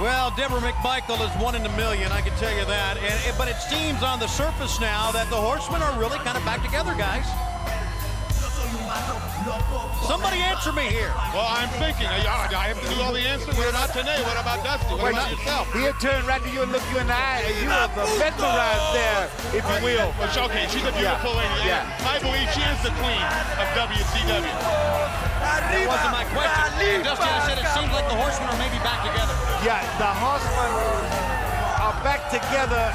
Well, Deborah McMichael is 1 in a million, I can tell you that. But it seems on the surface now that the Horsemen are really kind of back together, guys. Somebody answer me here. Well, I'm thinking. I have to do all the answering. We're not today. What about Dusty? What about yourself? He'll turn right to you and look you in the eye, and you are mesmerized there, if you will. Well, okay, she's a beautiful lady. Yeah. I believe she is the queen of WCW. That wasn't my question. Dusty, I said it seems like the Horsemen are maybe back together. Yeah, the Horsemen are back together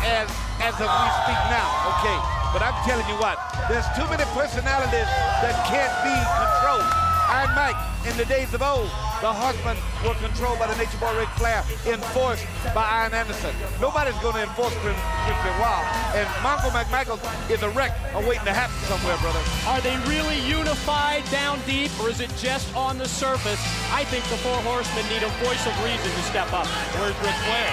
as of we speak now, okay? But I'm telling you what, there's too many personalities that can't be controlled. Iron Mike, in the days of old, the Horsemen were controlled by the Nature Boy Ric Flair, enforced by Iron Anderson. Nobody's going to enforce Chris Benoit, and Mongo McMichael is a wreck awaiting to happen somewhere, brother. Are they really unified down deep, or is it just on the surface? I think the four horsemen need a voice of reason to step up. Where's Ric Flair?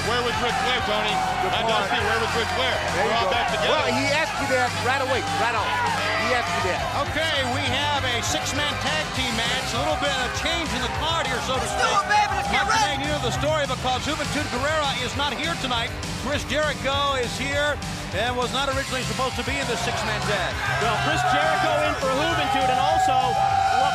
Where was Ric Flair, Tony? I don't see. Where was Ric Flair? We're all back together. Well, he asked you that right away, right off. He asked you that. Okay, we have a 6-man tag team match. A little bit of change in the card here, so to speak. Much may you know the story because Juventud Guerrero is not here tonight. Chris Jericho is here and was not originally supposed to be in the 6-man tag. Well, Chris Jericho in for Juventud, and also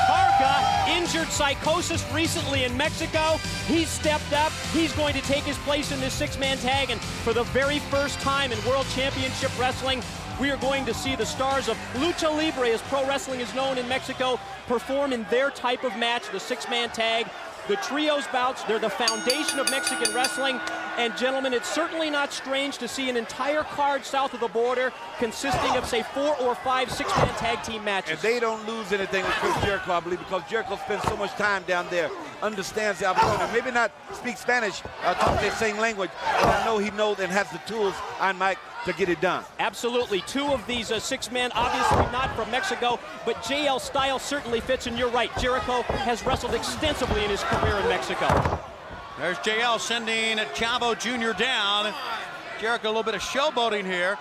Parka, injured psychosis recently in Mexico. He's stepped up. He's going to take his place in this 6-man tag, and for the very first time in World Championship Wrestling, we are going to see the stars of Lucha Libre, as pro wrestling is known in Mexico, perform in their type of match, the 6-man tag. The trios bouts, they're the foundation of Mexican wrestling. And gentlemen, it's certainly not strange to see an entire card south of the border consisting of, say, 4 or 5 6-man tag team matches. And they don't lose anything with Chris Jericho, I believe, because Jericho spends so much time down there, understands the opportunity. Maybe not speak Spanish, talk their same language, but I know he knows and has the tools on Mike to get it done. Absolutely. 2 of these 6 men, obviously not from Mexico, but JL style certainly fits, and you're right. Jericho has wrestled extensively in his career in Mexico. There's JL sending Chavo Jr. down. Jericho, a little bit of showboating here.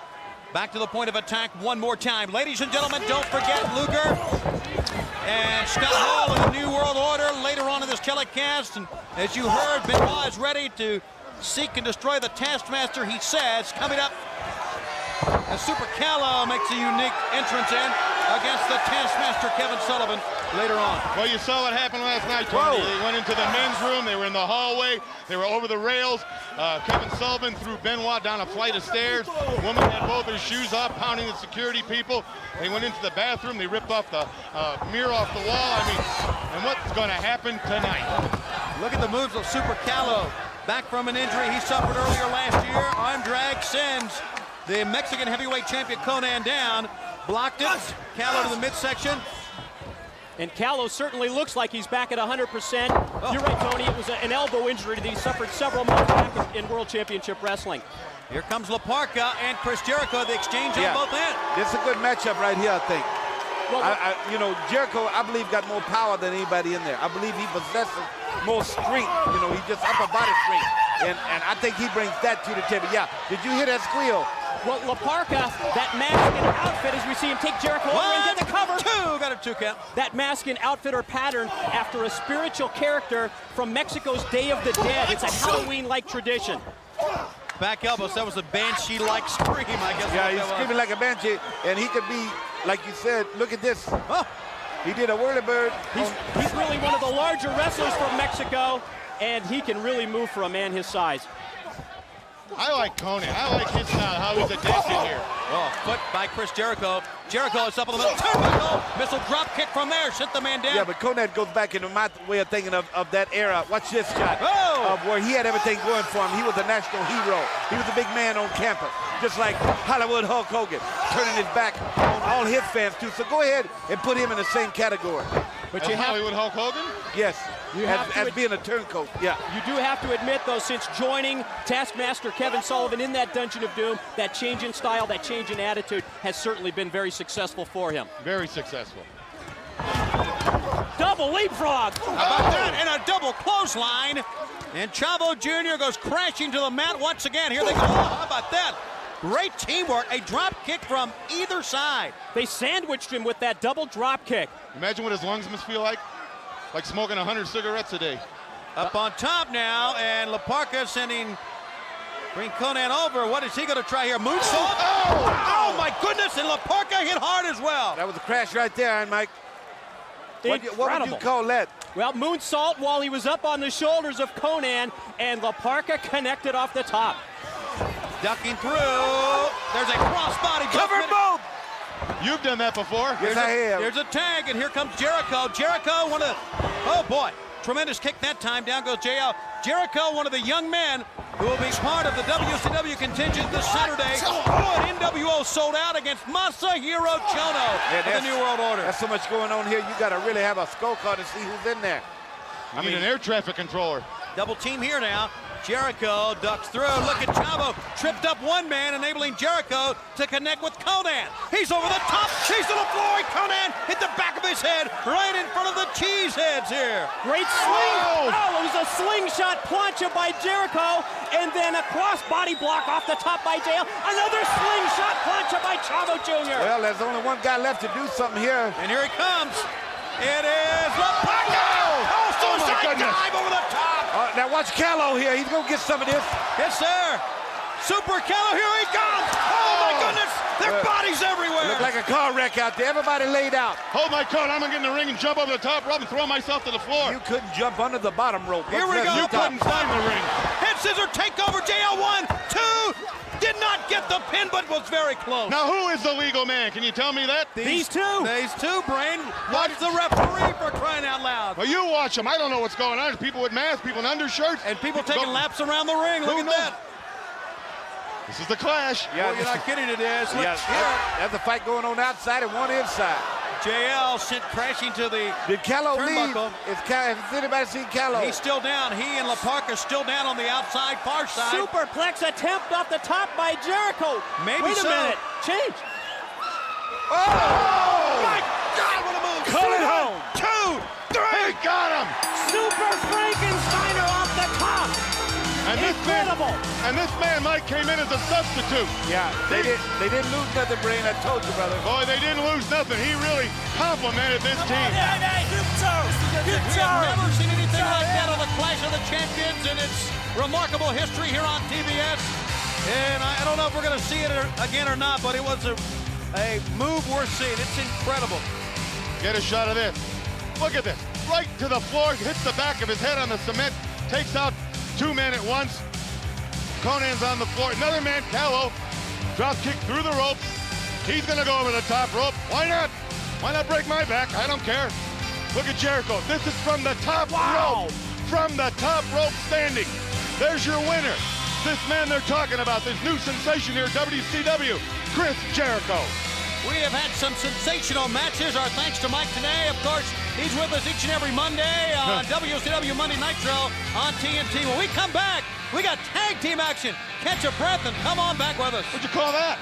Back to the point of attack one more time. Ladies and gentlemen, don't forget Luger and Scott Hall in the New World Order later on in this telecast. And as you heard, Benoit is ready to seek and destroy the Taskmaster, he says. Coming up, as Super Calo makes a unique entrance in against the Taskmaster Kevin Sullivan later on. Well, you saw what happened last night, Tony. They went into the men's room. They were in the hallway. They were over the rails. Kevin Sullivan threw Benoit down a flight of stairs. The woman had both her shoes off, pounding the security people. They went into the bathroom. They ripped off the mirror off the wall. I mean, and what's going to happen tonight? Look at the moves of Super Calo. Back from an injury he suffered earlier last year. Arm drag sends the Mexican heavyweight champion Konnan down. Blocked it. Calo to the midsection. And Calo certainly looks like he's back at 100%. You're right, Tony. It was an elbow injury that he suffered several months back in World Championship Wrestling. Here comes La Parka and Chris Jericho. The exchange on both ends. This is a good matchup right here, I think. Well, you know, Jericho, I believe, got more power than anybody in there. I believe he possesses more strength. You know, he just upper body strength. And I think he brings that to the table. Yeah, did you hear that squeal? Well, La Parka, that mask and outfit, as we see him take Jericho over and get the cover. 2, got a 2 count. That mask and outfit are patterned after a spiritual character from Mexico's Day of the Dead. It's a Halloween-like tradition. Back elbows, that was a banshee-like scream, I guess. Yeah, he's screaming like a banshee, and he could be, like you said, look at this. Oh, he did a whirlybird. He's really one of the larger wrestlers from Mexico, and he can really move for a man his size. I like Konnan. I like his style, how he's adapted here. Oh, foot by Chris Jericho. Jericho is up in the middle. Turnbuckle. Missile drop kick from there. Sent the man down. Yeah, but Konnan goes back into my way of thinking of that era. Watch this shot. Oh! Where he had everything going for him. He was a national hero. He was a big man on campus. Just like Hollywood Hulk Hogan. Turning his back on all his fans, too. So go ahead and put him in the same category. But you Hollywood Hulk Hogan? Yes. As being a turncoat, yeah. You do have to admit, though, since joining Taskmaster Kevin Sullivan in that Dungeon of Doom, that change in style, that change in attitude has certainly been very successful for him. Very successful. Double leapfrog. How about that? And a double clothesline. And Chavo Jr. goes crashing to the mat once again. Here they go. Oh, how about that? Great teamwork. A drop kick from either side. They sandwiched him with that double drop kick. Imagine what his lungs must feel like smoking 100 cigarettes a day. Up on top now, and Parka sending Konnan over. What is he going to try here? Moonsault? Oh my goodness, and Parka hit hard as well. That was a crash right there, Iron Mike. What would you call that? Well, moonsault while he was up on the shoulders of Konnan, and Parka connected off the top. Ducking through. There's a crossbody. Cover both. You've done that before. Yes, I have. There's a tag, and here comes Jericho. Jericho, oh boy, tremendous kick that time. Down goes JL. Jericho, one of the young men who will be part of the WCW contingent this Saturday. Oh, and NWO sold out against Masahiro Chono of the New World Order. That's so much going on here. You got to really have a scorecard to see who's in there. I mean, an air traffic controller. Double team here now. Jericho ducks through. Look at Chavo. Tripped up one man, enabling Jericho to connect with Konnan. He's over the top. He's to the floor. Konnan hit the back of his head right in front of the cheese heads here. Great sling. Oh, it was a slingshot plancha by Jericho, and then a cross-body block off the top by JL. Another slingshot plancha by Chavo Jr. Well, there's only one guy left to do something here. And here he comes. It is Parka. Oh, suicide dive over the top. Now watch Callow here. He's going to get some of this. Yes, sir. Super Callow, here he comes. Oh, my goodness. There are bodies everywhere. Look like a car wreck out there. Everybody laid out. Hold my coat. I'm going to get in the ring and jump over the top rope and throw myself to the floor. You couldn't jump under the bottom rope. Here we go. You couldn't climb the ring. Head scissor takeover. JL 1, 2. Did not get the pin, but was very close. Now, who is the legal man? Can you tell me that? These two. These two, Brain. Watch the referee for crying out loud. Well, you watch them. I don't know what's going on. There's people with masks, people in undershirts. And people taking laps around the ring. Look at that. This is the clash. Yeah, you're not kidding, it is. Yeah, there's a fight going on outside and one inside. JL sent crashing to the Did Callow leave? turnbuckle. Has anybody seen Callow? He's still down. He and Parka still down on the outside, far side. Superplex attempt off the top by Jericho. Maybe Wait a so. minute. Change. Oh! My God, what a move! Call it home. 2, 3. He got him. Super Frankensteiner off the top. Incredible. And this man, Mike, came in as a substitute. Yeah, they didn't lose nothing, Brain. I told you, brother. Boy, they didn't lose nothing. He really complimented this team. We have never seen anything like that on the Clash of the Champions in its remarkable history here on TBS. And I don't know if we're going to see it again or not, but it was a move worth seeing. It's incredible. Get a shot of this. Look at this. Right to the floor, hits the back of his head on the cement, takes out two men at once. Konnan's on the floor. Another man, Callow, drop kick through the ropes. He's going to go over the top rope. Why not? Why not break my back? I don't care. Look at Jericho. This is from the top rope. From the top rope standing. There's your winner. This man they're talking about, this new sensation here at WCW, Chris Jericho. We have had some sensational matches. Our thanks to Mike today. Of course, he's with us each and every Monday on WCW Monday Nitro on TNT. When we come back, we got tag team action. Catch a breath and come on back with us. What'd you call that?